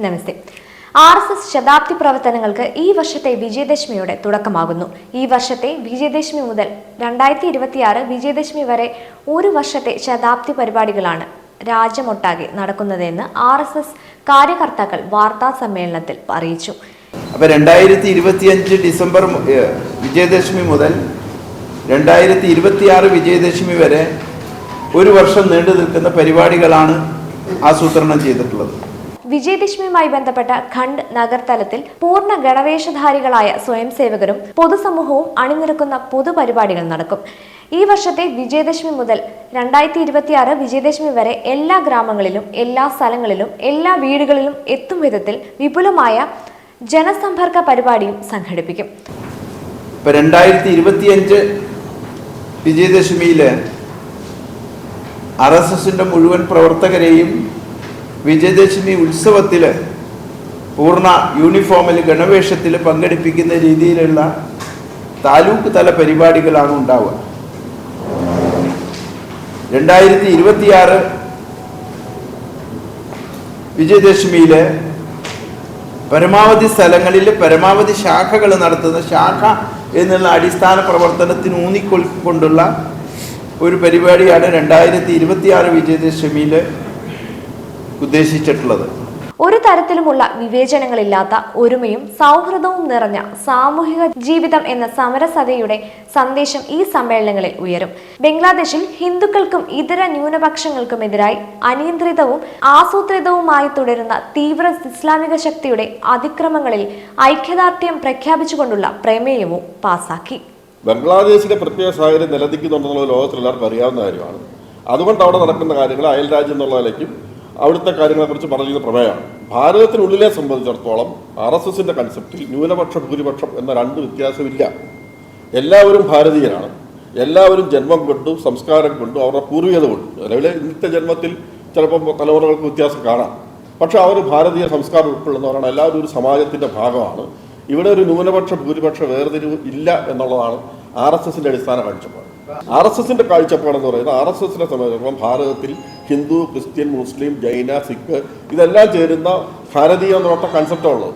നമസ്തേ. RSS ശതാബ്ദി പ്രവർത്തനങ്ങൾക്ക് ഈ വർഷത്തെ വിജയദശമിയോടെ തുടക്കമാകുന്നു. ഈ വർഷത്തെ വിജയദശമി മുതൽ 2026 വിജയദശമി വരെ ഒരു വർഷത്തെ ശതാബ്ദി പരിപാടികളാണ് രാജ്യമൊട്ടാകെ നടക്കുന്നതെന്ന് RSS കാര്യകർത്താക്കൾ വാർത്താ സമ്മേളനത്തിൽ അറിയിച്ചു. അപ്പോൾ 2025 ഡിസംബർ വിജയദശമി മുതൽ 2026 വിജയദശമി വരെ ഒരു വർഷം നീണ്ടു നിൽക്കുന്ന പരിപാടികളാണ് ആസൂത്രണം ചെയ്തിട്ടുള്ളത്. വിജയദശമിയുമായി ബന്ധപ്പെട്ട ഖണ്ഡ് നഗർതലത്തിൽ പൂർണ്ണ ഗണവേഷധാരികളായ സ്വയം സേവകരും പൊതുസമൂഹവും അണിനിരക്കുന്ന പൊതുപരിപാടികൾ നടക്കും. ഈ വർഷത്തെ വിജയദശമി മുതൽ 2026 വിജയദശമി വരെ എല്ലാ ഗ്രാമങ്ങളിലും എല്ലാ സ്ഥലങ്ങളിലും എല്ലാ വീടുകളിലും എത്തും വിധത്തിൽ വിപുലമായ ജനസമ്പർക്ക പരിപാടിയും സംഘടിപ്പിക്കും. 2025 വിജയദശമിയില് RSSന്റെ മുഴുവൻ പ്രവർത്തകരെയും വിജയദശമി ഉത്സവത്തിൽ പൂർണ്ണ യൂണിഫോമിൽ ഗണവേഷത്തിൽ പങ്കെടുപ്പിക്കുന്ന രീതിയിലുള്ള താലൂക്ക് തല പരിപാടികളാണ് ഉണ്ടാവുക. 2026 വിജയദശമിയിൽ പരമാവധി സ്ഥലങ്ങളിൽ പരമാവധി ശാഖകൾ നടത്തുന്ന ശാഖ എന്നുള്ള അടിസ്ഥാന പ്രവർത്തനത്തിന് ഊന്നിക്കൊണ്ടുള്ള ഒരു പരിപാടിയാണ് 2026 വിജയദശമിയിൽ ഉദ്ദേശിച്ചിട്ടുള്ളത്. ഒരു തരത്തിലുമുള്ള വിവേചനങ്ങളില്ലാത്ത ഒരുമയും സൗഹൃദവും നിറഞ്ഞ സാമൂഹിക ജീവിതം എന്ന സമരസതയുടെ സന്ദേശം ഈ സമ്മേളനങ്ങളിൽ ഉയരും. ബംഗ്ലാദേശിൽ ഹിന്ദുക്കൾക്കും ഇതര ന്യൂനപക്ഷങ്ങൾക്കുമെതിരായി അനിയന്ത്രിതവും ആസൂത്രിതവുമായി തുടരുന്ന തീവ്ര ഇസ്ലാമിക ശക്തിയുടെ അതിക്രമങ്ങളിൽ ഐക്യദാർഢ്യം പ്രഖ്യാപിച്ചുകൊണ്ടുള്ള പ്രമേയവും പാസാക്കി. ബംഗ്ലാദേശിന്റെ പ്രത്യേക സാഹചര്യം നിലനിൽക്കുന്നുണ്ടെന്നുള്ളത് ലോകത്തിൽ എല്ലാവർക്കും അറിയാവുന്ന കാര്യമാണ്. അതുകൊണ്ട് അവിടെ നടക്കുന്ന കാര്യങ്ങൾ അയൽ രാജ്യം എന്നുള്ള നിലയ്ക്കും അവിടുത്തെ കാര്യങ്ങളെക്കുറിച്ച് പറയുന്ന പ്രമേയമാണ്. ഭാരതത്തിനുള്ളിലെ സംബന്ധിച്ചിടത്തോളം RSSന്റെ കൺസെപ്റ്റിൽ ന്യൂനപക്ഷ ഭൂരിപക്ഷം എന്ന രണ്ട് വ്യത്യാസമില്ല. എല്ലാവരും ഭാരതീയരാണ്. എല്ലാവരും ജന്മം കൊണ്ടും സംസ്കാരം കൊണ്ടും അവരുടെ പൂർവികത കൊണ്ടും നിലവിലെ ഇന്നത്തെ ജന്മത്തിൽ ചിലപ്പോൾ തലമുറകൾക്ക് വ്യത്യാസം കാണാം. പക്ഷെ അവർ ഭാരതീയ സംസ്കാരം ഉൾക്കൊള്ളുന്നവരാണ്. എല്ലാവരും ഒരു സമാജത്തിൻ്റെ ഭാഗമാണ്. ഇവിടെ ഒരു ന്യൂനപക്ഷ ഭൂരിപക്ഷ വേർതിരിവ് ഇല്ല എന്നുള്ളതാണ് RSSന്റെ അടിസ്ഥാന കാഴ്ചപ്പാട്. RSSന്റെ കാഴ്ചപ്പാടെന്ന് പറയുന്നത് RSSനെ സംബന്ധിച്ചിടത്തോളം ഭാരതത്തിൽ ഹിന്ദു, ക്രിസ്ത്യൻ, മുസ്ലിം, ജൈന, സിഖ് ഇതെല്ലാം ചേരുന്ന ഭാരതീയ എന്നുള്ള കൺസെപ്റ്റാണുള്ളത്.